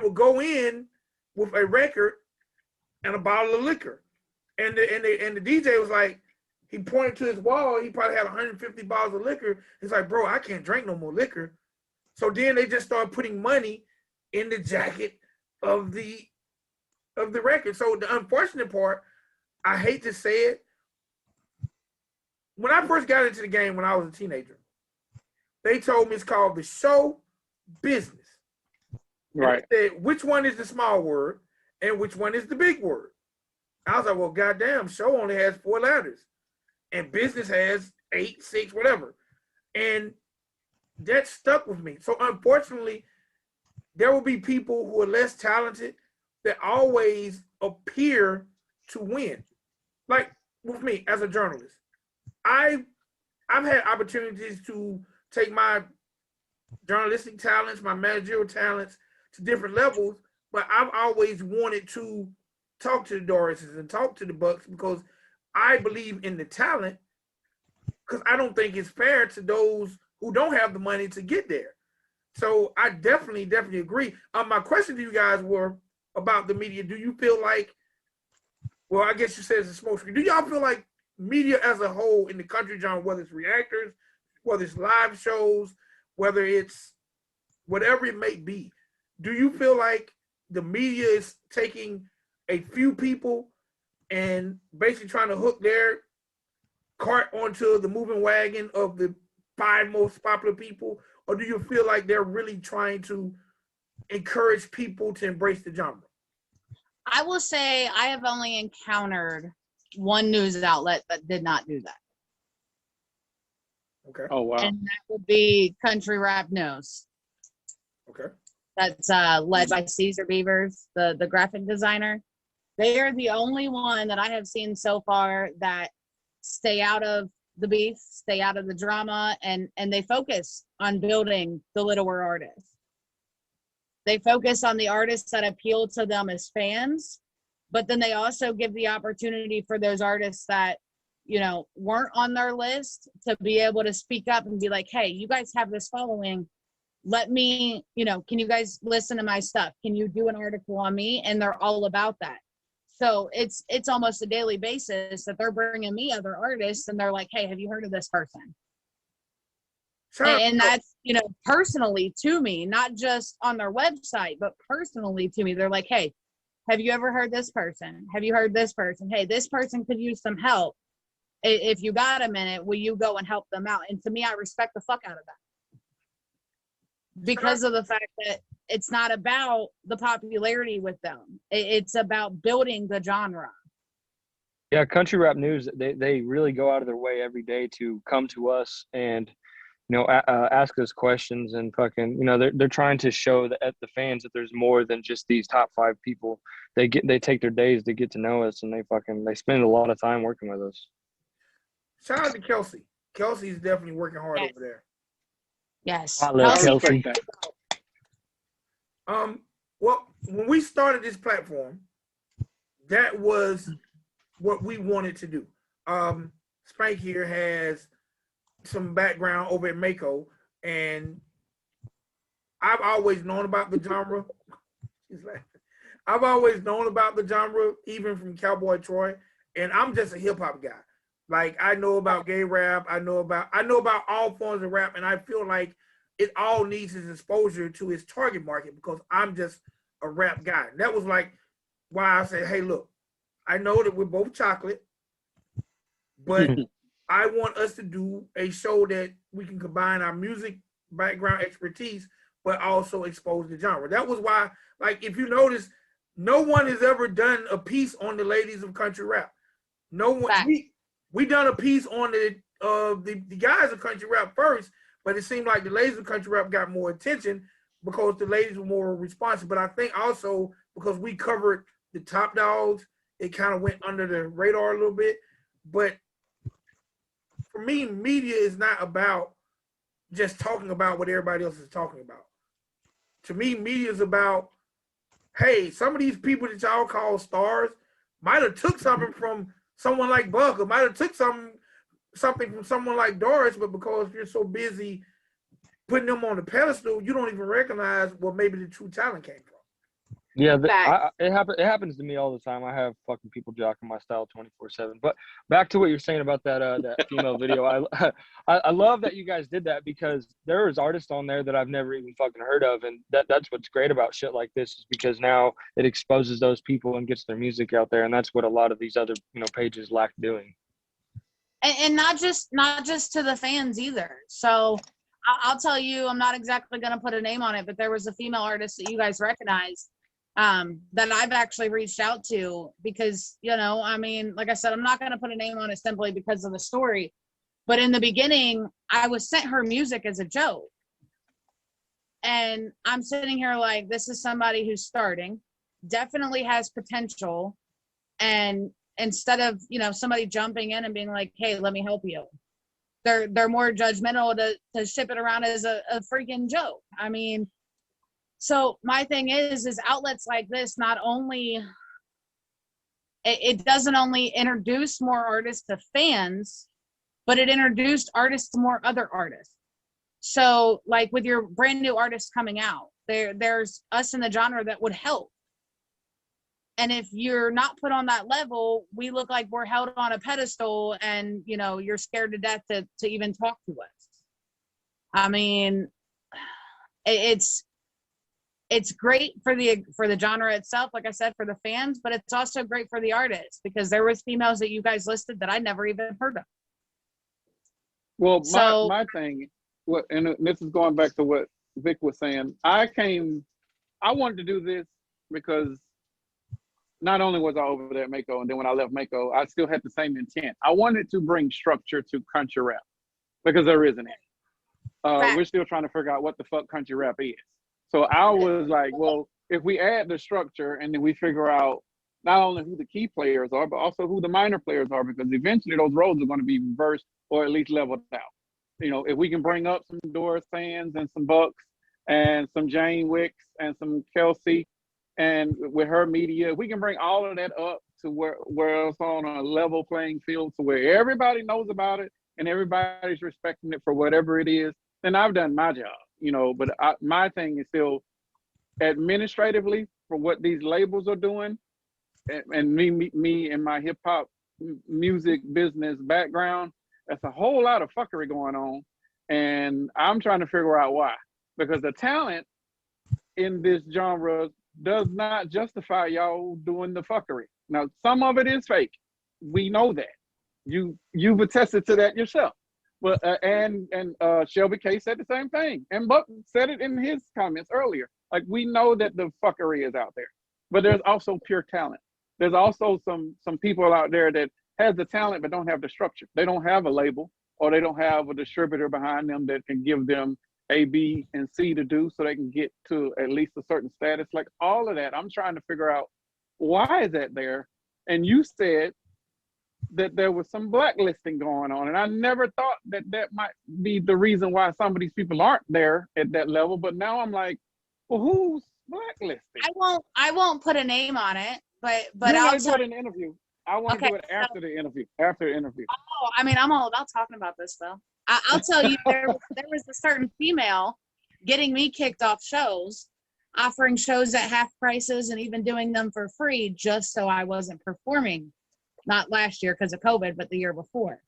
would go in with a record and a bottle of liquor. And the DJ was like, he pointed to his wall. He probably had 150 bottles of liquor. He's like, bro, I can't drink no more liquor. So then they just started putting money in the jacket of the record. So the unfortunate part, I hate to say it, when I first got into the game when I was a teenager, they told me it's called the show business. Right. And they said, which one is the small word and which one is the big word? I was like, well, goddamn, show only has 4 letters and business has 8, 6, whatever. And that stuck with me. So unfortunately, there will be people who are less talented that always appear to win. Like with me as a journalist, I've had opportunities to take my journalistic talents, my managerial talents to different levels, but I've always wanted to talk to the Dorises and talk to the Bucks because I believe in the talent, because I don't think it's fair to those who don't have the money to get there. So I definitely agree. My question to you guys were about the media. Do you feel like, well, I guess you said it's a smoke screen. Do y'all feel like media as a whole in the country genre, whether it's reactors, whether it's live shows, whether it's whatever it may be, do you feel like the media is taking a few people and basically trying to hook their cart onto the moving wagon of the 5 most popular people? Or do you feel like they're really trying to encourage people to embrace the genre? I will say I have only encountered one news outlet that did not do that. Okay. Oh, wow. And that would be Country Rap News. Okay. That's led by Caesar Beavers, the graphic designer. They are the only one that I have seen so far that stay out of the beef, stay out of the drama, and they focus on building the littler artists. They focus on the artists that appeal to them as fans, but then they also give the opportunity for those artists that, you know, weren't on their list to be able to speak up and be like, hey, you guys have this following. Let me, you know, can you guys listen to my stuff? Can you do an article on me? And they're all about that. So it's almost a daily basis that they're bringing me other artists and they're like, hey, have you heard of this person? And that's, you know, personally to me, not just on their website, but personally to me. They're like, hey, have you ever heard this person? Have you heard this person? Hey, this person could use some help. If you got a minute, will you go and help them out? And to me, I respect the fuck out of that. Because of the fact that it's not about the popularity with them. It's about building the genre. Yeah, Country Rap News, they really go out of their way every day to come to us and, you know, ask us questions and fucking, you know, they're trying to show the fans that there's more than just these top 5 people. They take their days to get to know us, and they spend a lot of time working with us. Shout out to Kelsey. Kelsey's definitely working hard over there. Yes. I love Kelsey. Well, when we started this platform, that was what we wanted to do. Spank here has some background over at Mako, and I've always known about the genre. She's laughing. I've always known about the genre, even from Cowboy Troy, and I'm just a hip hop guy. Like, I know about gay rap, I know about all forms of rap, and I feel like it all needs its exposure to its target market because I'm just a rap guy. And that was like why I said, hey, look, I know that we're both chocolate, but I want us to do a show that we can combine our music background expertise, but also expose the genre. That was why, like, if you notice, no one has ever done a piece on the ladies of country rap. No one. We done a piece on the guys of country rap first, but it seemed like the ladies of country rap got more attention because the ladies were more responsive. But I think also because we covered the top dogs, it kind of went under the radar a little bit. But for me, media is not about just talking about what everybody else is talking about. To me, media is about, hey, some of these people that y'all call stars might have took something from someone like Buck, or might have took something from someone like Doris, but because you're so busy putting them on the pedestal, you don't even recognize where maybe the true talent came from. Yeah, Facts. it happens to me all the time. I have fucking people jocking my style 24/7. But back to what you're saying about that female video. I love that you guys did that, because there is artists on there that I've never even fucking heard of, and that's what's great about shit like this, is because now it exposes those people and gets their music out there, and that's what a lot of these other pages lack doing. And not just to the fans either. So I'll tell you, I'm not exactly going to put a name on it, but there was a female artist that you guys recognize that I've actually reached out to, because, I mean, like I said, I'm not going to put a name on it simply because of the story. But in the beginning, I was sent her music as a joke. And I'm sitting here like, this is somebody who's starting, definitely has potential. And instead of, somebody jumping in and being like, hey, let me help you, they're more judgmental to ship it around as a freaking joke. I mean, so my thing is outlets like this, not only, it doesn't only introduce more artists to fans, but it introduced artists to more other artists. So like with your brand new artists coming out, there's us in the genre that would help. And if you're not put on that level, we look like we're held on a pedestal, and, you're scared to death to even talk to us. I mean, it's great for the genre itself, like I said, for the fans, but it's also great for the artists, because there was females that you guys listed that I never even heard of. Well, my thing, and this is going back to what Vic was saying. I wanted to do this because not only was I over there at Mako, and then when I left Mako, I still had the same intent. I wanted to bring structure to country rap, because there isn't any. We're still trying to figure out what the fuck country rap is. So I was like, well, if we add the structure and then we figure out not only who the key players are, but also who the minor players are, because eventually those roles are going to be reversed or at least leveled out. If we can bring up some Doris fans and some Bucks and some Jane Wicks and some Kelsey, and with her media, we can bring all of that up to where it's on a level playing field, to where everybody knows about it and everybody's respecting it for whatever it is, then I've done my job, but my thing is still administratively for what these labels are doing, and me and my hip hop music business background, that's a whole lot of fuckery going on. And I'm trying to figure out why, because the talent in this genre does not justify y'all doing the fuckery. Now, some of it is fake. We know that. You've attested to that yourself. But and Shelby K said the same thing, and Buck said it in his comments earlier. Like, we know that the fuckery is out there, but there's also pure talent. There's also some people out there that has the talent but don't have the structure. They don't have a label, or they don't have a distributor behind them that can give them A, B, and C to do, so they can get to at least a certain status. Like, all of that, I'm trying to figure out, why is that there? And you said that there was some blacklisting going on, and I never thought that might be the reason why some of these people aren't there at that level. But now I'm like, well, who's blacklisting? I won't put a name on it, but I'll do it in an interview. I want to do it after the interview. After the interview. Oh, I mean, I'm all about talking about this though. I'll tell you, there was a certain female getting me kicked off shows, offering shows at half prices and even doing them for free, just so I wasn't performing. Not last year because of COVID, but the year before.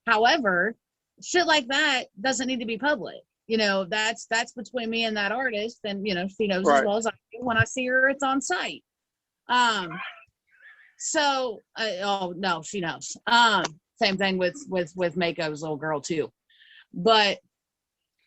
However, shit like that doesn't need to be public. That's between me and that artist, and she knows as well as I do. When I see her, it's on site. So, oh no, she knows. Same thing with Mako's little girl too. But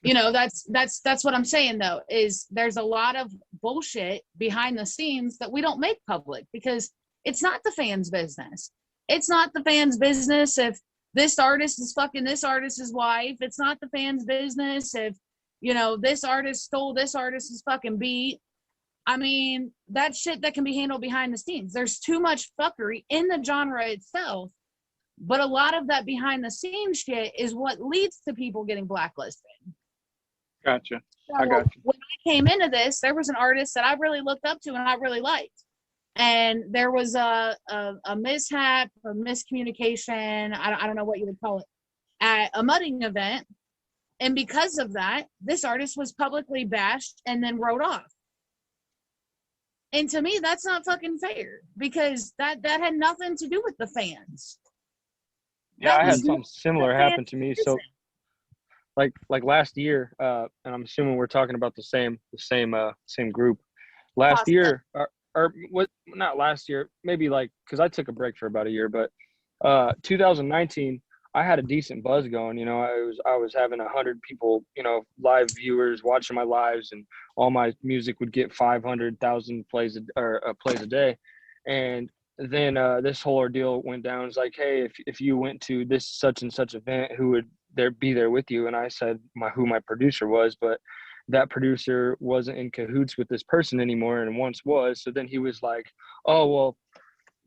that's what I'm saying though, is there's a lot of bullshit behind the scenes that we don't make public, because it's not the fans' business. It's not the fans' business if this artist is fucking this artist's wife. It's not the fans' business if, this artist stole this artist's fucking beat. I mean, that shit that can be handled behind the scenes. There's too much fuckery in the genre itself, but a lot of that behind the scenes shit is what leads to people getting blacklisted. Gotcha. So I got you. when I came into this, there was an artist that I really looked up to and I really liked. And there was a mishap, a miscommunication, I don't know what you would call it, at a mudding event. And because of that, this artist was publicly bashed and then wrote off. And to me, that's not fucking fair because that had nothing to do with the fans. Yeah, I had something similar happen to me. So like last year, and I'm assuming we're talking about the same group. Last year, or what? Not last year, maybe like because I took a break for about a year, but 2019, I had a decent buzz going. You know, I was having 100 people, you know, live viewers watching my lives, and all my music would get 500,000 plays a day, and then this whole ordeal went down. It's like, hey, if you went to this such and such event, who would be there with you? And I said who my producer was, but that producer wasn't in cahoots with this person anymore and once was. So then he was like, oh, well,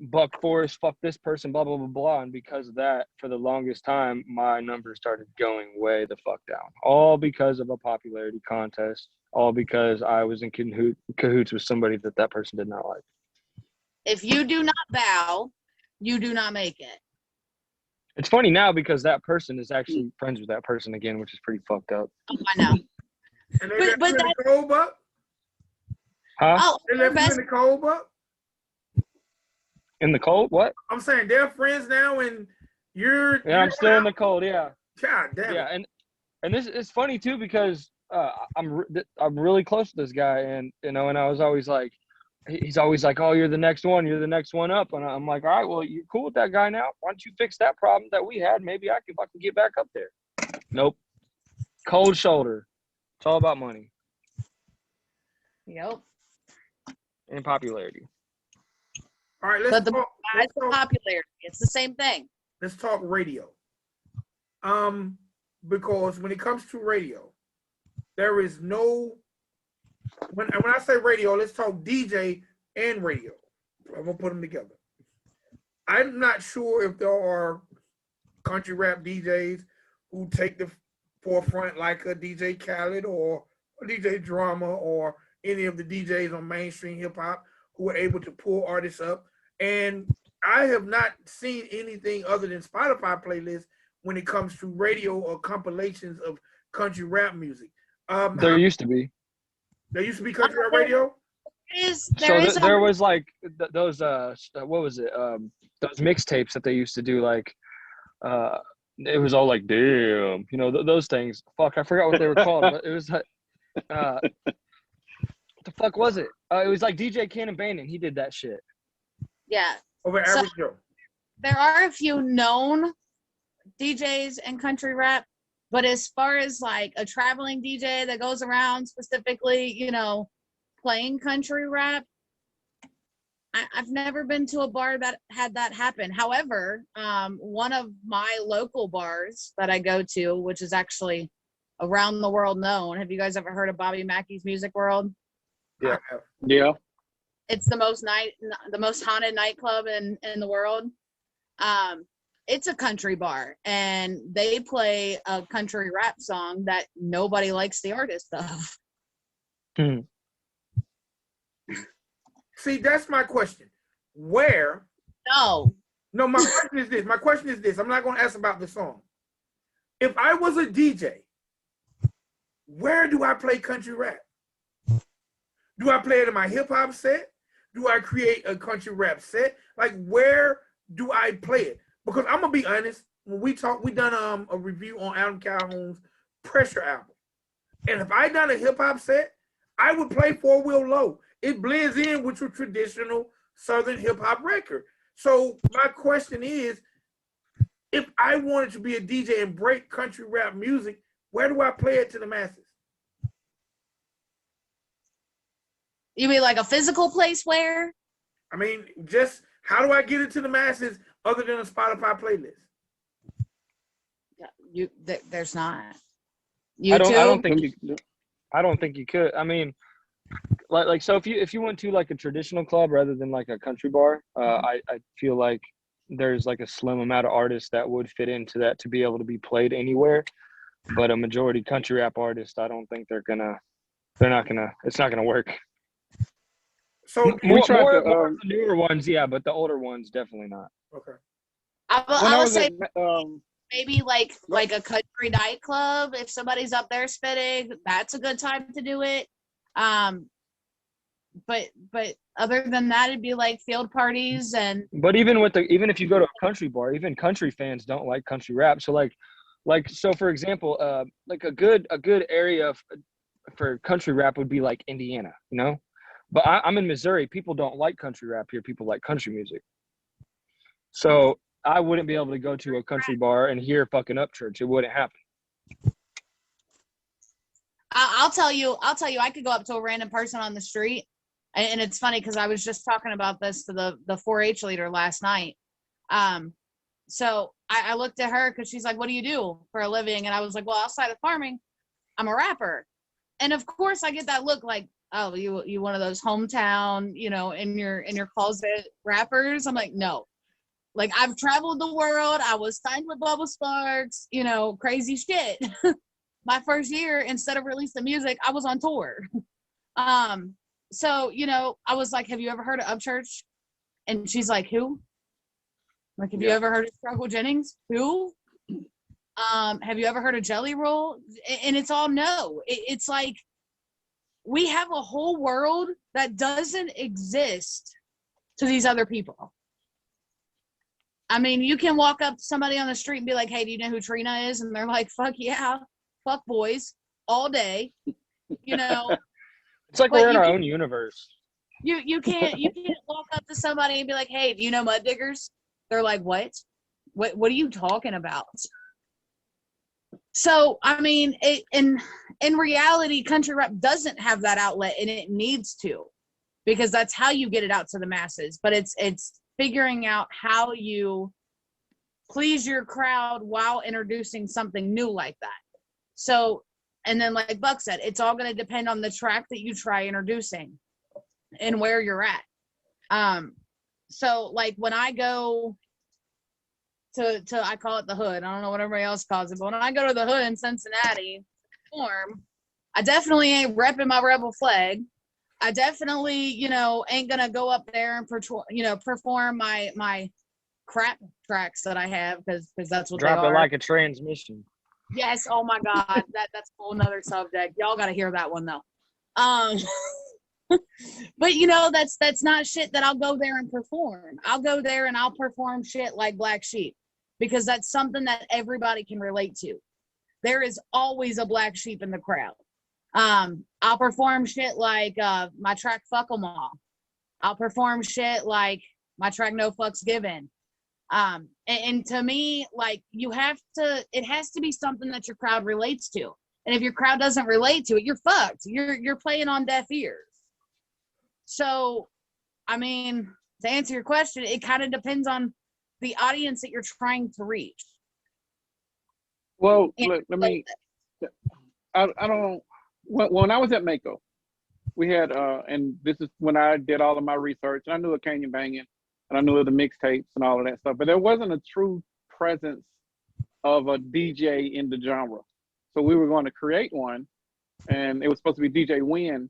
Buck Forrest, fuck this person, blah, blah, blah, blah. And because of that, for the longest time, my numbers started going way the fuck down. All because of a popularity contest. All because I was in cahoots with somebody that person did not like. If you do not bow, you do not make it. It's funny now because that person is actually friends with that person again, which is pretty fucked up. Oh, I know. And they left you in the cold, Buck? Huh? Oh, They left you in the cold, Buck? In the cold? What? I'm saying they're friends now, and you're. Yeah, I'm still in the cold. Yeah. God damn. Yeah, and this is funny too because I'm really close to this guy, and you know, and I was always like, he's always like, oh, you're the next one up, and I'm like, all right, well, you're cool with that guy now. Why don't you fix that problem that we had? Maybe I can fucking get back up there. Nope. Cold shoulder. It's all about money. Yep. And popularity. All right, let's talk popularity. It's the same thing. Let's talk radio. Because when it comes to radio, there is no. When I say radio, let's talk DJ and radio. I'm gonna put them together. I'm not sure if there are country rap DJs who take the forefront like a DJ Khaled or a DJ Drama or any of the DJs on mainstream hip hop who are able to pull artists up. And I have not seen anything other than Spotify playlists when it comes to radio or compilations of country rap music. There used to be. There used to be country rap radio? There was like those what was it? Those mixtapes that they used to do, like it was all like, damn, you know, those things. Fuck, I forgot what they were called, but it was like what the fuck was it? It was like DJ Cannon Bandon. He did that shit. Yeah. Over average Joe. There are a few known DJs in country rap, but as far as like a traveling DJ that goes around specifically, you know, playing country rap, I've never been to a bar that had that happen. However, one of my local bars that I go to, which is actually around the world known. Have you guys ever heard of Bobby Mackey's Music World? Yeah. Yeah. It's the most haunted nightclub in the world. It's a country bar, and they play a country rap song that nobody likes the artist of. See, that's my question. Where? No, my question is this. My question is this. I'm not going to ask about the song. If I was a DJ, where do I play country rap? Do I play it in my hip hop set? Do I create a country rap set? Like, where do I play it? Because I'm gonna be honest. When we done a review on Adam Calhoun's Pressure album, and if I done a hip hop set, I would play Four Wheel Low. It blends in with your traditional Southern hip hop record. So my question is, if I wanted to be a DJ and break country rap music, where do I play it to the masses? you mean like a physical place where? I mean, just how do I get it to the masses other than a Spotify playlist? There's not. I don't think you could. I mean, like so if you went to like a traditional club rather than like a country bar, I feel like there's like a slim amount of artists that would fit into that to be able to be played anywhere. But a majority country rap artist, I don't think it's not gonna work. So more of the newer ones, yeah, but the older ones definitely not. Okay. I would say maybe like a country nightclub. If somebody's up there spitting, that's a good time to do it. but other than that, it'd be like field parties and. But even if you go to a country bar, even country fans don't like country rap. So so for example, like a good area for country rap would be like Indiana, you know. But I'm in Missouri. People don't like country rap here. People like country music. So I wouldn't be able to go to a country bar and hear fucking Upchurch. It wouldn't happen. I'll tell you, I could go up to a random person on the street, and it's funny because I was just talking about this to the 4-H leader last night. So I looked at her because she's like, "What do you do for a living?" And I was like, "Well, outside of farming, I'm a rapper." And of course, I get that look like, "Oh, you one of those hometown, you know, in your closet rappers?" I'm like, "No." Like, I've traveled the world. I was signed with Bubba Sparks, you know, crazy shit. My first year, instead of releasing music, I was on tour. So, you know, I was like, "Have you ever heard of Upchurch?" And she's like, "Who?" Like, "Have you ever heard of Struggle Jennings?" "Who?" "Have you ever heard of Jelly Roll?" And it's all no. It's like, we have a whole world that doesn't exist to these other people. I mean, you can walk up to somebody on the street and be like, "Hey, do you know who Trina is?" And they're like, "Fuck yeah, fuck boys all day," you know. It's like we're in our own universe. You can't walk up to somebody and be like, "Hey, do you know Mud Diggers?" They're like, What are you talking about?" So, I mean, in reality, country rap doesn't have that outlet, and it needs to, because that's how you get it out to the masses. But it's figuring out how you please your crowd while introducing something new like that. So, and then like Buck said, it's all going to depend on the track that you try introducing and where you're at. So like when I go to I call it the hood. I don't know what everybody else calls it, but when I go to the hood in Cincinnati, I definitely ain't repping my rebel flag. I definitely, you know, ain't gonna go up there and perform my crap tracks that I have, because that's what Drop they are. it like a transmission. Yes. Oh my God, that's a whole nother subject. Y'all got to hear that one though. But you know, that's not shit that I'll go there and perform. I'll go there and I'll perform shit like Black Sheep, because that's something that everybody can relate to. There is always a black sheep in the crowd. I'll perform shit like my track Fuck 'Em All. I'll perform shit like my track No Fucks Given. And to me, like, it has to be something that your crowd relates to. And if your crowd doesn't relate to it, you're fucked. You're playing on deaf ears. So, I mean, to answer your question, it kind of depends on the audience that you're trying to reach. Well, I don't. When I was at Mako, we had, and this is when I did all of my research, and I knew of Canyon Banging, and I knew of the mixtapes and all of that stuff, but there wasn't a true presence of a DJ in the genre. So we were going to create one, and it was supposed to be DJ Wynn,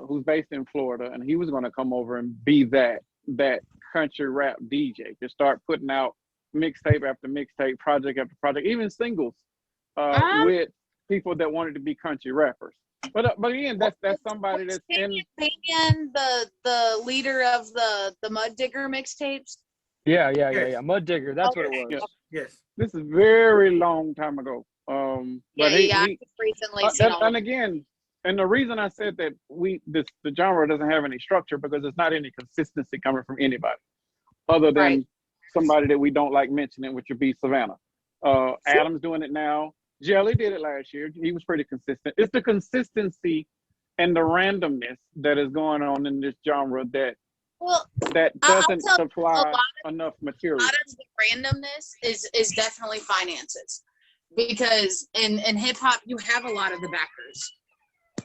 who's based in Florida, and he was going to come over and be that country rap DJ, to start putting out mixtape after mixtape, project after project, even singles with people that wanted to be country rappers. But again, that's somebody that's in the leader of the Mud Digger mixtapes. Yeah. Mud Digger, that's what it was. Yes. This is very long time ago. But he recently and again, and the reason I said that the genre doesn't have any structure, because there's not any consistency coming from anybody other than somebody that we don't like mentioning, which would be Savannah. Adam's doing it now. Jelly did it last year. He was pretty consistent. It's the consistency and the randomness that is going on in this genre that doesn't supply enough material. A lot of the randomness is definitely finances, because in hip hop you have a lot of the backers.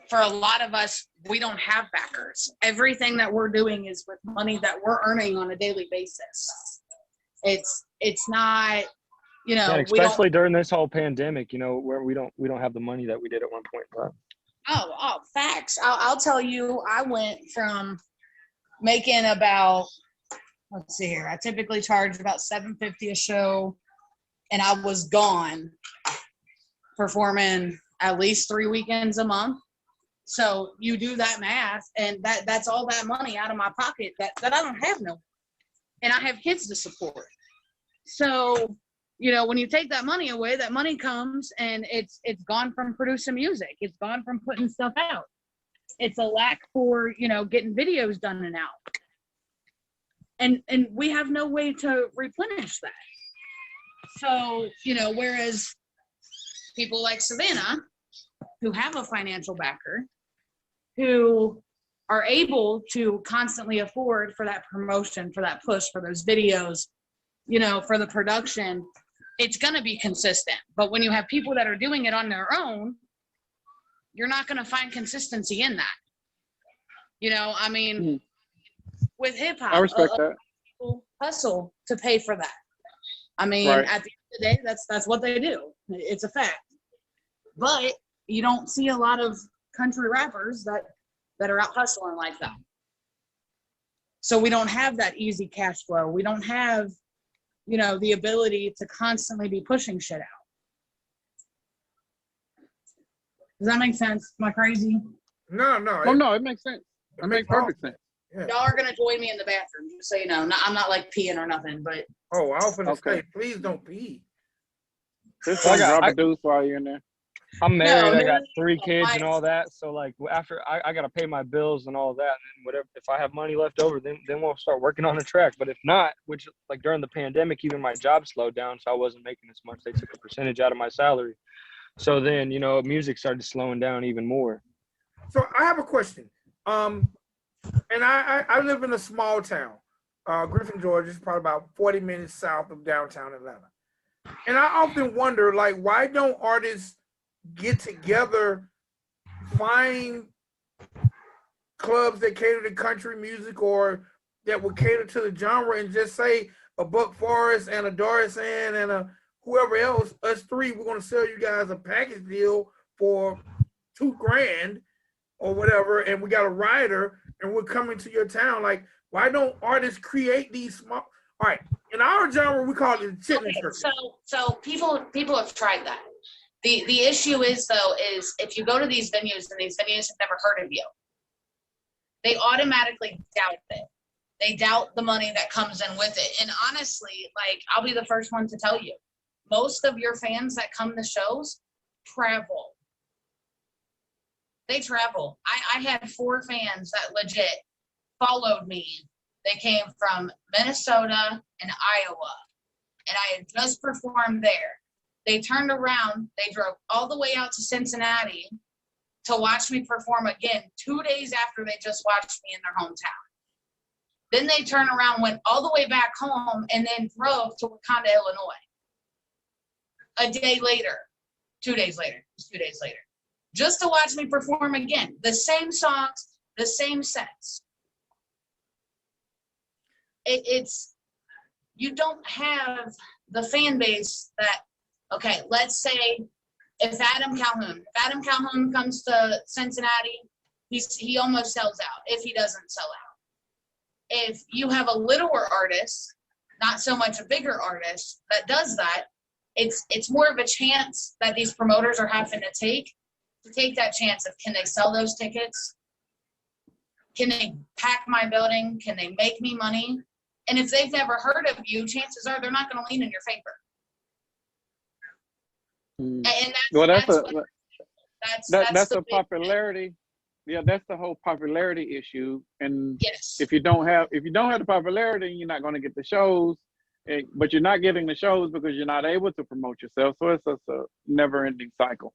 For a lot of us, we don't have backers. Everything that we're doing is with money that we're earning on a daily basis. It's not, you know, especially during this whole pandemic, you know, where we don't have the money that we did at one point in time. Oh, facts. I'll tell you, I went from making about, let's see here, I typically charge about $750 a show, and I was gone performing at least 3 weekends a month. So you do that math, and that's all that money out of my pocket that I don't have no, and I have kids to support. So, you know, when you take that money away, that money comes and it's gone from producing music. It's gone from putting stuff out. It's a lack for, you know, getting videos done and out. And we have no way to replenish that. So, you know, whereas people like Savannah, who have a financial backer, who are able to constantly afford for that promotion, for that push, for those videos, you know, for the production, it's going to be consistent. But when you have people that are doing it on their own, you're not going to find consistency in that. You know, I mean, with hip hop, I respect that. People hustle to pay for that. I mean, Right. at the end of the day, that's what they do. It's a fact. But you don't see a lot of country rappers that are out hustling like that. So we don't have that easy cash flow. We don't have, you know, the ability to constantly be pushing shit out. Does that make sense? Am I crazy? No. Oh no, it makes sense. It makes perfect sense. Yeah. Y'all are gonna join me in the bathroom, just so you know. I'm not like peeing or nothing, but Oh, I was finna Okay. say, please don't pee. Just Well, drop a deuce while you're in there. I'm married. I got no, 3 kids my- and all that. So like after I got to pay my bills and all that, and then whatever, if I have money left over, then we'll start working on the track. But if not, which like during the pandemic, even my job slowed down, so I wasn't making as much. They took a percentage out of my salary. So then, you know, music started slowing down even more. So I have a question. And I live in a small town. Griffin, Georgia is probably about 40 minutes south of downtown Atlanta. And I often wonder, like, why don't artists get together, find clubs that cater to country music or that would cater to the genre, and just say a Buck Forrest and a Doris and a whoever else, us three, we're gonna sell you guys a package deal for $2,000 or whatever, and we got a rider and we're coming to your town. Like, why don't artists create these small? All right, in our genre, we call it the chitlin circuit. so people have tried that. The issue is though, is if you go to these venues and these venues have never heard of you, they automatically doubt it. They doubt the money that comes in with it. And honestly, like, I'll be the first one to tell you, most of your fans that come to shows travel. They travel. I had 4 fans that legit followed me. They came from Minnesota and Iowa, and I had just performed there. They turned around, they drove all the way out to Cincinnati to watch me perform again 2 days after they just watched me in their hometown. Then they turned around, went all the way back home, and then drove to Wakanda, Illinois. A day later, 2 days later, just 2 days later, just to watch me perform again. The same songs, the same sets. It's, you don't have the fan base that, okay, let's say if Adam Calhoun comes to Cincinnati, he almost sells out if he doesn't sell out. If you have a littler artist, not so much a bigger artist that does that, it's more of a chance that these promoters are having to take that chance of, can they sell those tickets? Can they pack my building? Can they make me money? And if they've never heard of you, chances are they're not going to lean in your favor. And that's the popularity. Yeah, that's the whole popularity issue. And yes, if you don't have the popularity, you're not going to get the shows. But you're not getting the shows because you're not able to promote yourself. So it's just a never-ending cycle.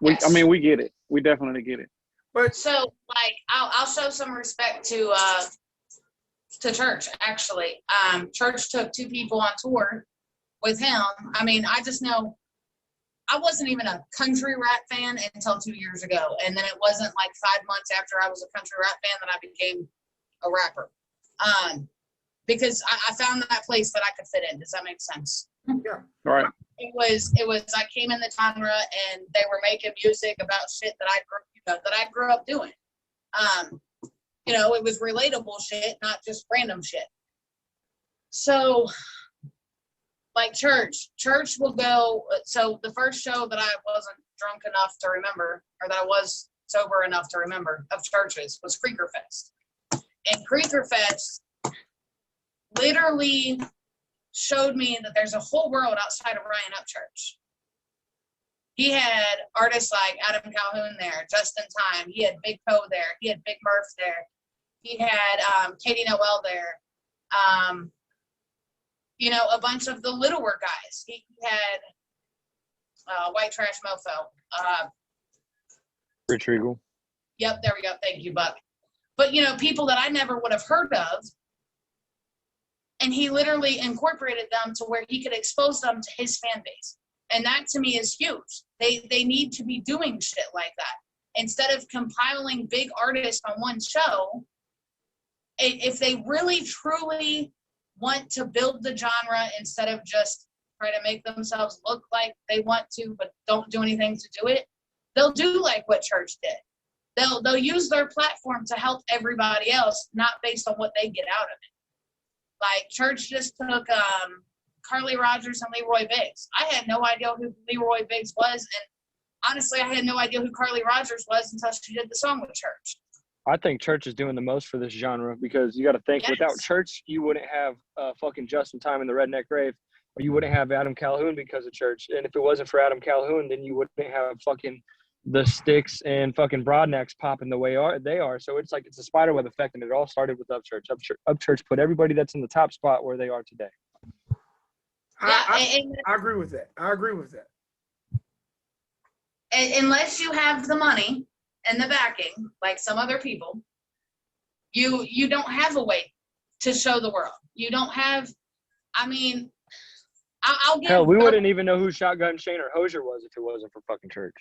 Yes. I mean, we get it. We definitely get it. But so, like, I'll show some respect to Church. Actually, Church took 2 people on tour with him. I mean, I just know I wasn't even a country rap fan until 2 years ago, and then it wasn't like 5 months after I was a country rap fan that I became a rapper. Because I found that place that I could fit in. Does that make sense? yeah, Right. It was I came in the genre and they were making music about shit that I grew up doing. You know, it was relatable shit, not just random shit. So, like Church will go. So the first show that I wasn't drunk enough to remember, or that I was sober enough to remember, of churches was Creeker Fest. And Creeker Fest literally showed me that there's a whole world outside of Ryan Upchurch. He had artists like Adam Calhoun there, Just in Time. He had Big Poe there. He had Big Murph there. He had Katie Noel there. You know, a bunch of the littler guys. He had White Trash Mofo. Rich Regal. Yep, there we go. Thank you, Buck. But, you know, people that I never would have heard of. And he literally incorporated them to where he could expose them to his fan base. And that to me is huge. They need to be doing shit like that. Instead of compiling big artists on one show, if they really truly want to build the genre instead of just try to make themselves look like they want to but don't do anything to do it, they'll do like what Church did. They'll use their platform to help everybody else, not based on what they get out of it. Like Church just took Carly Rogers and Leroy Biggs. I had no idea who Leroy Biggs was, and honestly, I had no idea who Carly Rogers was until she did the song with Church. I think Church is doing the most for this genre because you got to think, Yes. without Church, you wouldn't have fucking Just in Time in the Redneck Grave, or you wouldn't have Adam Calhoun because of Church. And if it wasn't for Adam Calhoun, then you wouldn't have fucking the Sticks and fucking Broadnecks popping the way they are. So it's like it's a spiderweb effect, and it all started with Upchurch. Upchurch put everybody that's in the top spot where they are today. I agree with that. I agree with that. Unless you have the money and the backing, like some other people, you don't have a way to show the world. You don't have, I mean, I'll give. Hell, we wouldn't even know who Shotgun Shane or Hosier was if it wasn't for fucking Church.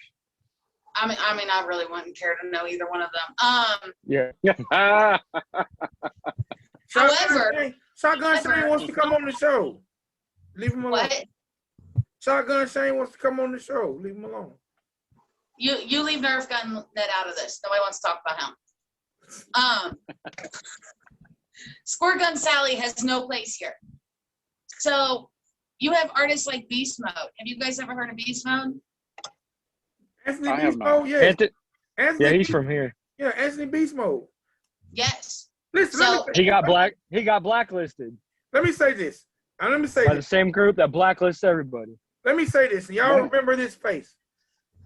I mean, I really wouldn't care to know either one of them. Yeah. However, Shotgun Shane wants to come on the show. Leave him alone. What? Shotgun Shane wants to come on the show. Leave him alone. You leave Nerf Gun Net out of this. Nobody wants to talk about him. Squirt Gun Sally has no place here. So you have artists like Beast Mode. Have you guys ever heard of Beast Mode? Anthony Beast Mode, yeah. Yeah, he's from here. Yeah, Anthony Beast Mode. Yes. Listen, So, He got blacklisted let me say this. And let me say by this. the same group that blacklists everybody. Let me say this. And y'all remember this face.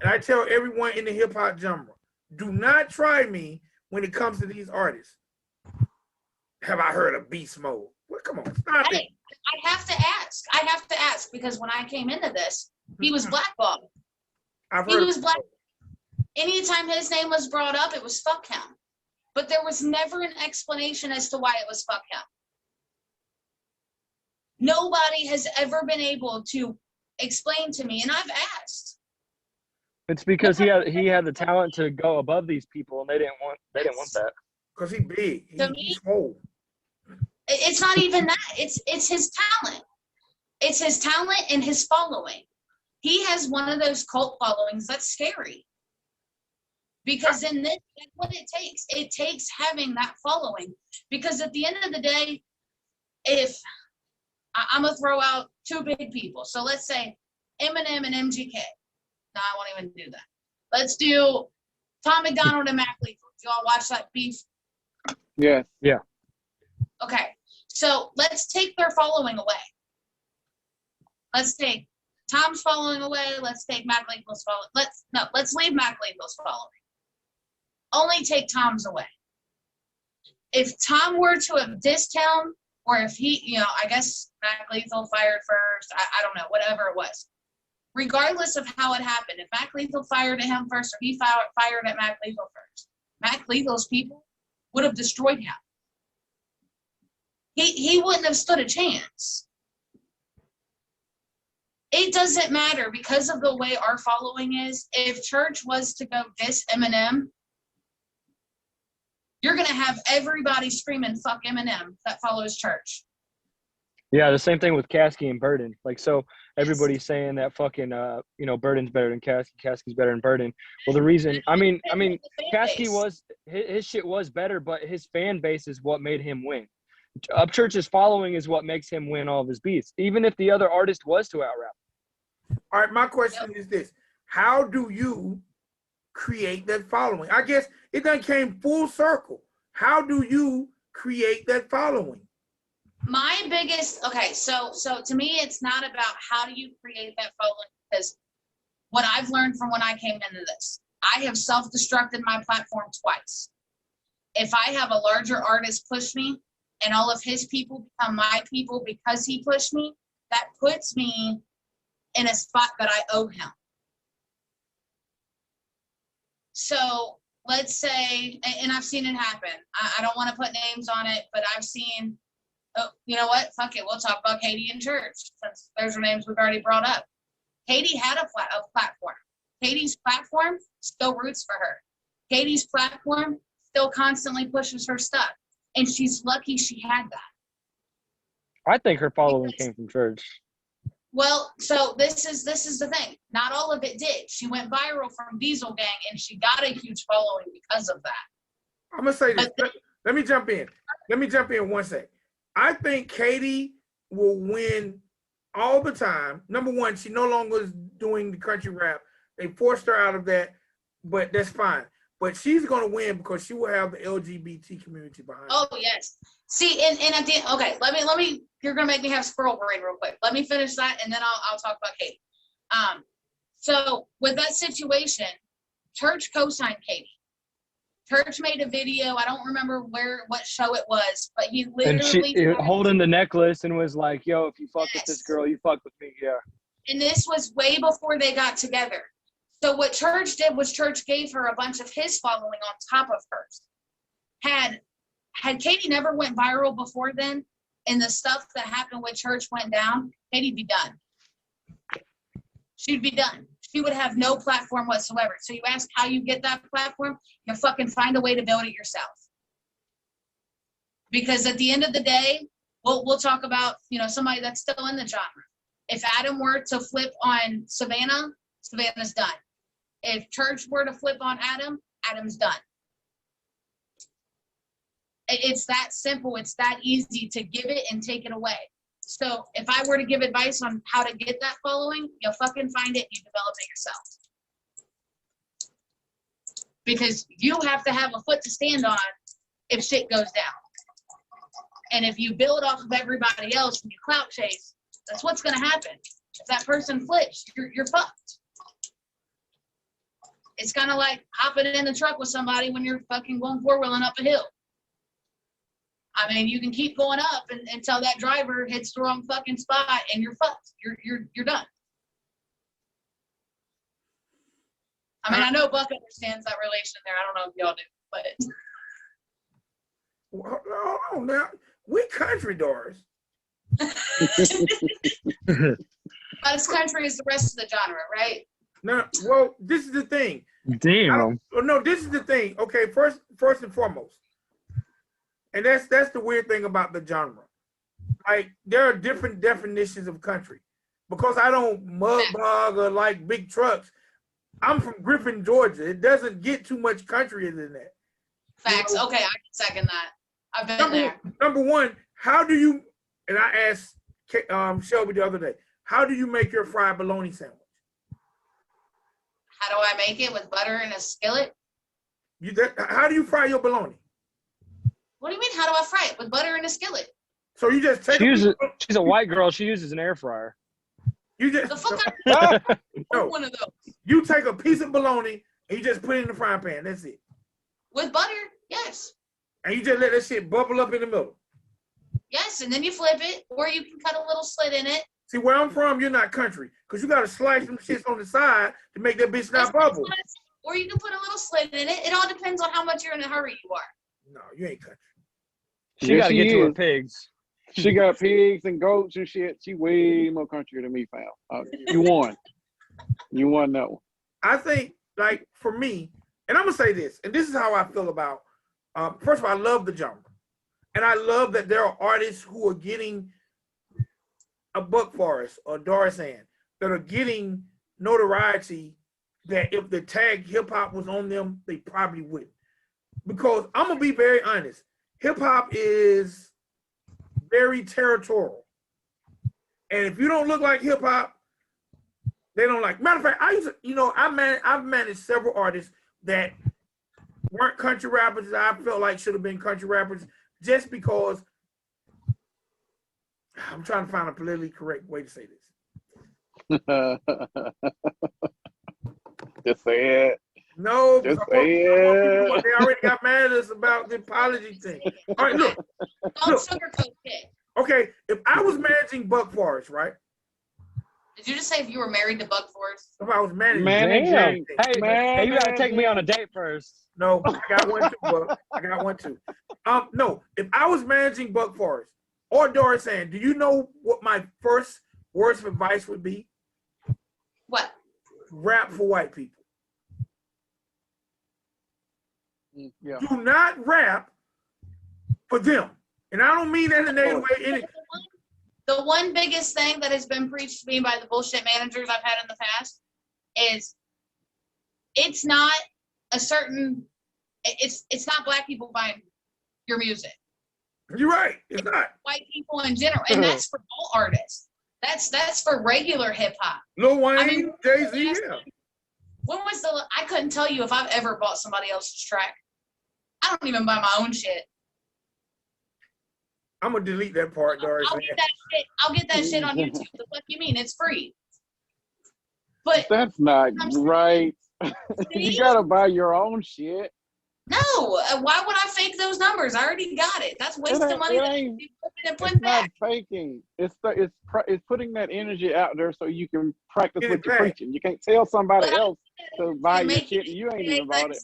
And I tell everyone in the hip hop genre, do not try me when it comes to these artists. Have I heard of Beast Mode? Well, come on, stop it. I have to ask because when I came into this, he was blackballed. He was black. Anytime his name was brought up, it was fuck him. But there was never an explanation as to why it was fuck him. Nobody has ever been able to explain to me, and I've asked. It's because he had the talent to go above these people, and they didn't want that. Because he's big. He's whole. It's not even that. It's his talent. It's his talent and his following. He has one of those cult followings that's scary. Because in this, that's what it takes. It takes having that following. Because at the end of the day, if I'm going to throw out two big people. So let's say Eminem and MGK. No, I won't even do that. Let's do Tom McDonald and Mac Lethal. Do y'all watch that beef? Yeah. Yeah. Okay. So let's take their following away. Let's take Tom's following away. Let's take Mac Lethal's following. Let's leave Mac Lethal's following. Only take Tom's away. If Tom were to have dissed him, or if he, I guess Mac Lethal fired first, I don't know, whatever it was. Regardless of how it happened, if Mac Lethal fired at him first, or he fired at Mac Lethal first, Mac Lethal's people would have destroyed him. He wouldn't have stood a chance. It doesn't matter because of the way our following is. If Church was to go diss Eminem, you're going to have everybody screaming, fuck Eminem, that follows Church. Yeah, the same thing with Caskey and Burden. Like, so everybody's saying that fucking, Burden's better than Caskey, Caskey's better than Burden. Well, the reason, I mean, Caskey was, his shit was better, but his fan base is what made him win. Upchurch's following is what makes him win all of his beats, even if the other artist was to out-rap. All right, my question is this. How do you create that following? I guess it done came full circle. How do you create that following? My biggest, okay, so to me, it's not about how do you create that following, because what I've learned from when I came into this, I have self-destructed my platform twice. If I have a larger artist push me and all of his people become my people because he pushed me, that puts me in a spot that I owe him. So let's say, and I've seen it happen. I don't want to put names on it, but I've seen, oh, you know what? Fuck it. We'll talk about Katie and Church, since those are names we've already brought up. Katie had a platform. Katie's platform still roots for her. Katie's platform still constantly pushes her stuff. And she's lucky she had that. I think her following came from church. Well, so this is the thing. Not all of it did. She went viral from Diesel Gang, and she got a huge following because of that. I'm gonna say this. Let me jump in. Let me jump in 1 sec. I think Katie will win all the time. Number one, she no longer is doing the country rap. They forced her out of that, but that's fine. But she's gonna win because she will have the LGBT community behind her. Oh yes. See, and at the okay, let me. You're gonna make me have squirrel brain real quick. Let me finish that, and then I'll talk about Katie. So with that situation, Church co-signed Katie. Church made a video. I don't remember what show it was, but he literally and she holding the necklace and was like, "Yo, if you fuck with this girl, you fuck with me." Yeah. And this was way before they got together. So what Church did was Church gave her a bunch of his following on top of hers. Had Katie never went viral before then, and the stuff that happened with Church went down, Katie'd be done. She'd be done. She would have no platform whatsoever. So you ask how you get that platform, you fucking find a way to build it yourself. Because at the end of the day, we'll talk about, somebody that's still in the genre. If Adam were to flip on Savannah, Savannah's done. If Church were to flip on Adam, Adam's done. It's that simple. It's that easy to give it and take it away. So if I were to give advice on how to get that following, you'll fucking find it and you develop it yourself. Because you have to have a foot to stand on if shit goes down. And if you build off of everybody else and you clout chase, that's what's going to happen. If that person flips, you're fucked. It's kind of like hopping in the truck with somebody when you're fucking going four-wheeling up a hill. I mean, you can keep going up until that driver hits the wrong fucking spot and you're fucked. You're done. I mean, I know Buck understands that relation there. I don't know if y'all do, but. Well, hold on now. We country, Doris. Not as country as the rest of the genre, right? No, well, this is the thing. Damn. No, this is the thing. Okay, first and foremost. And that's the weird thing about the genre. Like, there are different definitions of country. Because I don't mud bog or like big trucks. I'm from Griffin, Georgia. It doesn't get too much countryer than that. Facts. Okay, I can second that. I've been there. Number one, how do you, and I asked Shelby the other day, how do you make your fried bologna sandwich? How do I make it with butter in a skillet? How do you fry your bologna? What do you mean, how do I fry it? With butter in a skillet. So you just take she's a white girl. She uses an air fryer. You just the fuck no, one of those. You take a piece of bologna and you just put it in the frying pan. That's it. With butter, yes. And you just let that shit bubble up in the middle. Yes, and then you flip it, or you can cut a little slit in it. See, where I'm from, you're not country. Because you got to slice them shits on the side to make that bitch not bubble. Or you can put a little slit in it. It all depends on how much you're in a hurry you are. No, you ain't country. She got to get to her pigs. She got pigs and goats and shit. She way more country than me, fam. You won. You won that one. I think, like, for me, and I'm going to say this, and this is how I feel about, first of all, I love the genre. And I love that there are artists who are getting a Buck Forrest or Doris Ann that are getting notoriety that if the tag hip hop was on them, they probably wouldn't. Because I'm going to be very honest. Hip hop is very territorial. And if you don't look like hip hop, they don't like. Matter of fact, I used to, I've managed several artists that weren't country rappers that I felt like should have been country rappers just because I'm trying to find a politically correct way to say this. Just say it. No, Just they say it. already got mad at us about the apology thing. All right, look. Don't sugarcoat it. Okay, if I was managing Buck Forrest, right? Did you just say if you were married to Buck Forrest? If I was managing, Damn. Hey, you gotta take me on a date first. No, I got one too, Buck. I got one too. No, if I was managing Buck Forrest or Doris Ann, do you know what my first words of advice would be? What? Rap for white people. Yeah. Do not rap for them. And I don't mean that in a negative way. The one biggest thing that has been preached to me by the bullshit managers I've had in the past is it's not black people buying your music. You're right. It's not. White people in general. And that's for all artists. That's for regular hip hop. Lil Wayne, Jay-Z, yeah. When was I couldn't tell you if I've ever bought somebody else's track. I don't even buy my own shit. I'm gonna delete that part, Doris. I'll get that shit on YouTube. The fuck you mean? It's free. But that's not right. You gotta buy your own shit. No, why would I fake those numbers? I already got it. That's wasting money. It's not faking. It's putting that energy out there so you can practice what you're preaching. You can't tell somebody else to buy your shit and you ain't even bought it.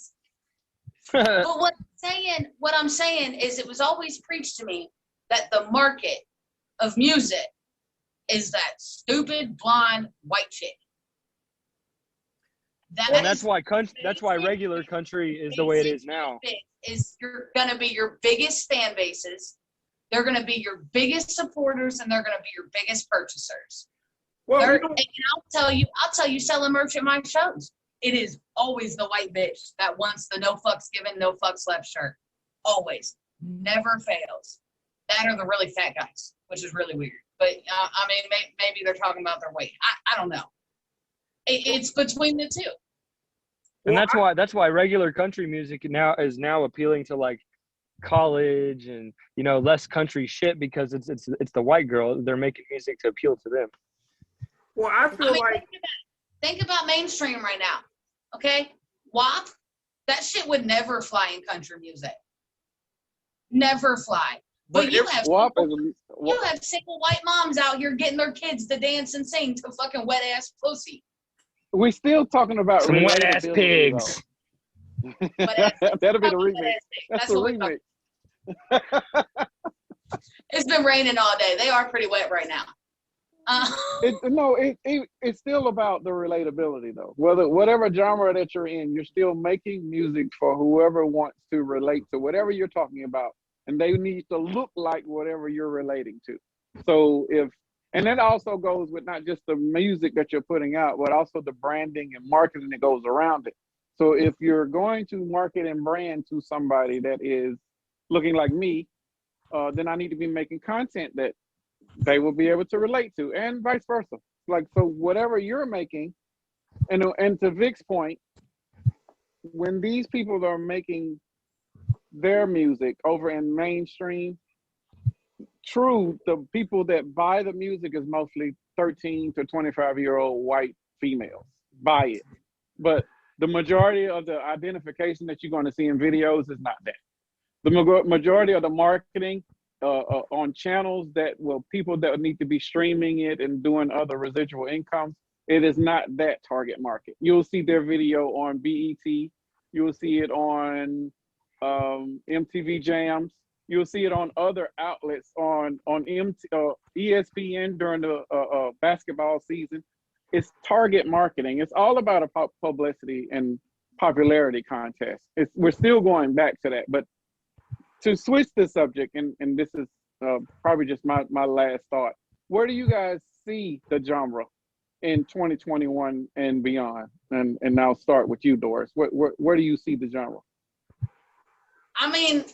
But what I'm saying is it was always preached to me that the market of music is that stupid blonde white chick. That's why regular country is the way it is now. Is you're gonna be your biggest fan bases, they're gonna be your biggest supporters, and they're gonna be your biggest purchasers. Well, and I'll tell you, selling merch at my shows. It is always the white bitch that wants the no fucks given, no fucks left shirt. Always, never fails. That or the really fat guys, which is really weird. But I mean, maybe they're talking about their weight. I don't know. It's between the two. And that's why regular country music is now appealing to like college and less country shit because it's the white girl. They're making music to appeal to them. Well, I feel like think about mainstream right now. Okay, WAP, that shit would never fly in country music. Never fly. But you have single white moms out here getting their kids to dance and sing to fucking wet ass pussy. We still talking about some wet ass pigs. That'll be the remix. That's the remix. It's been raining all day. They are pretty wet right now. It's still about the relatability though. Whatever genre that you're in, you're still making music for whoever wants to relate to whatever you're talking about, and they need to look like whatever you're relating to. So and that also goes with not just the music that you're putting out, but also the branding and marketing that goes around it. So if you're going to market and brand to somebody that is looking like me, then I need to be making content that they will be able to relate to, and vice versa. Like, so whatever you're making, and to Vic's point, when these people are making their music over in mainstream, true, the people that buy the music is mostly 13 to 25-year-old white females buy it. But the majority of the identification that you're going to see in videos is not that. The majority of the marketing on channels people that need to be streaming it and doing other residual incomes, it is not that target market. You'll see their video on BET. You'll see it on MTV Jams. You'll see it on other outlets on ESPN during the basketball season. It's target marketing. It's all about a publicity and popularity contest. We're still going back to that. But to switch the subject, and this is probably just my last thought, where do you guys see the genre in 2021 and beyond? And I'll start with you, Doris. Where do you see the genre? I mean,